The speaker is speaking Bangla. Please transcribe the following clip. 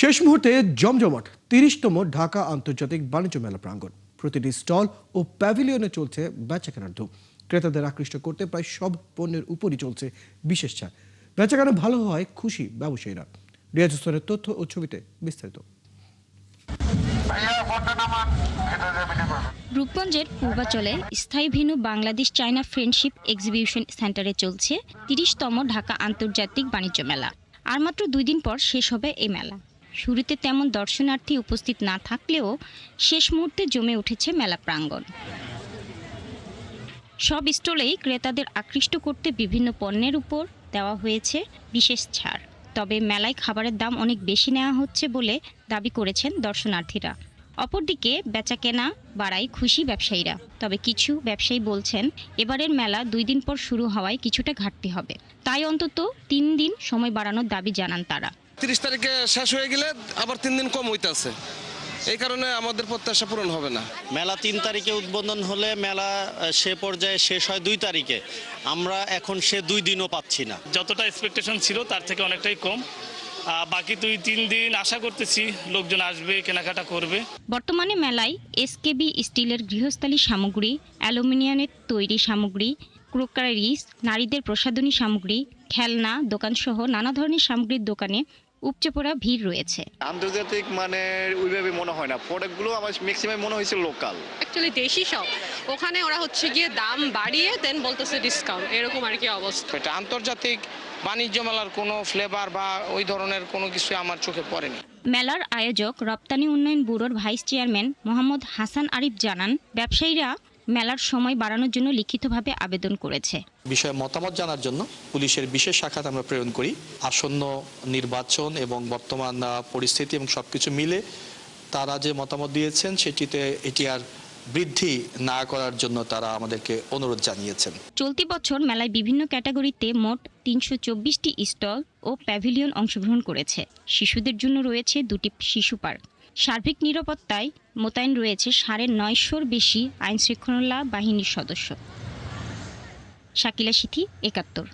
শেষ মুহূর্তে জমজমাট ৩০তম ঢাকা আন্তর্জাতিক বাণিজ্য মেলা প্রাঙ্গণ। প্রতিটি স্টল ও প্যাভিলিয়নে চলছে বেচাকেনার ধুম। ক্রেতাদের আকৃষ্ট করতে প্রায় সব পণ্যের উপরই চলছে বিশেষ ছাড়। বেচাকেনা ভালো হয় খুশি ব্যবসায়ীরা। রিয়াজ হোসেনের তথ্য ও ছবিতে বিস্তারিত। রূপগঞ্জের পূর্বাচলে স্থায়ী venue Bangladesh China friendship exhibition সেন্টারে চলছে ৩০তম ঢাকা আন্তর্জাতিক বাণিজ্য মেলা। আর মাত্র 2 দিন পর শেষ হবে এই মেলা। শুরুতে তেমন দর্শনার্থী উপস্থিত না থাকলেও শেষ মুহূর্তে জমে উঠেছে মেলা প্রাঙ্গণ। সব স্টলেই ক্রেতাদের আকৃষ্ট করতে বিভিন্ন পণ্যের উপর দেওয়া হয়েছে বিশেষ ছাড়। তবে মেলায় খাবারের দাম অনেক বেশি নেওয়া হচ্ছে বলে দাবি করেছেন দর্শনার্থীরা। অপরদিকে বেচাকেনা বাড়ায় খুশি ব্যবসায়ীরা। তবে কিছু ব্যবসায়ী বলছেন এবারের মেলা 2 দিন পর শুরু হওয়ায় কিছুটা ঘাটতি হবে, তাই অন্তত 3 দিন সময় বাড়ানোর দাবি জানান তারা। 30 তারিখে শেষ হয়ে গেলে আবার 3 দিন কম হইতেছে, এই কারণে আমাদের প্রত্যাশা পূরণ হবে না। মেলা 3 তারিখে উদ্বোধন হলে মেলা সে পর্যায়ে শেষ হয় 2 তারিখে। আমরা এখন সে 2 দিনও পাচ্ছি না। যতটা এক্সপেকটেশন ছিল তার থেকে অনেকটাই কম। বাকি 2-3 দিন আশা করতেছি লোকজন আসবে, কেনাকাটা করবে। বর্তমানে মেলায় এসকেবি স্টিলের গৃহস্থালী সামগ্রী, অ্যালুমিনিয়ামের তৈরি সামগ্রী, ক্রোকারিজ, নারীদের প্রসাধনী সামগ্রী, খেলনা দোকানসহ নানা ধরনের সামগ্রীর দোকানে উপচে পড়া ভিড় রয়েছে। আন্তর্জাতিক মানে ওইভাবে মনে হয় না, প্রোডাক্টগুলো আমার ম্যাক্সিমাম মনে হয়েছে লোকাল। অ্যাকচুয়ালি দেশি সব, ওখানে ওরা হচ্ছে গিয়ে দাম বাড়িয়ে দেন বলতেছে ডিসকাউন্ট, এরকম আর কি অবস্থা। এটা আন্তর্জাতিক বাণিজ্য মেলার কোনো ফ্লেভার বা ওই ধরনের কোনো কিছু আমার চোখে পড়েনি। মেলার আয়োজক রপ্তানি উন্নয়ন ব্যুরোর ভাইস চেয়ারম্যান মোহাম্মদ হাসান আরিফ জানান, ব্যবসায়ীরা মেলার সময় বাড়ানোর জন্য লিখিতভাবে আবেদন করেছে। বিষয়ে মতামত জানার জন্য পুলিশের বিশেষ শাখাতে আমরা প্রেরণ করি। আসন্ন নির্বাচন এবং বর্তমান পরিস্থিতি এবং সবকিছু মিলে তারা যে মতামত দিয়েছেন সেটিতে এটি আর বৃদ্ধি না করার জন্য তারা আমাদেরকে অনুরোধ জানিয়েছেন। চলতি বছর মেলায় বিভিন্ন ক্যাটাগরিতে মোট 324টি স্টল ও প্যাভিলিয়ন অংশগ্রহণ করেছে। শিশুদের জন্য রয়েছে 2টি শিশু পার্ক। সার্বিক নিরাপত্তায় মোতায়েন রয়েছে 950-র বেশি আইনশৃঙ্খলা বাহিনীর সদস্য। শাকিলা সিথি, 71।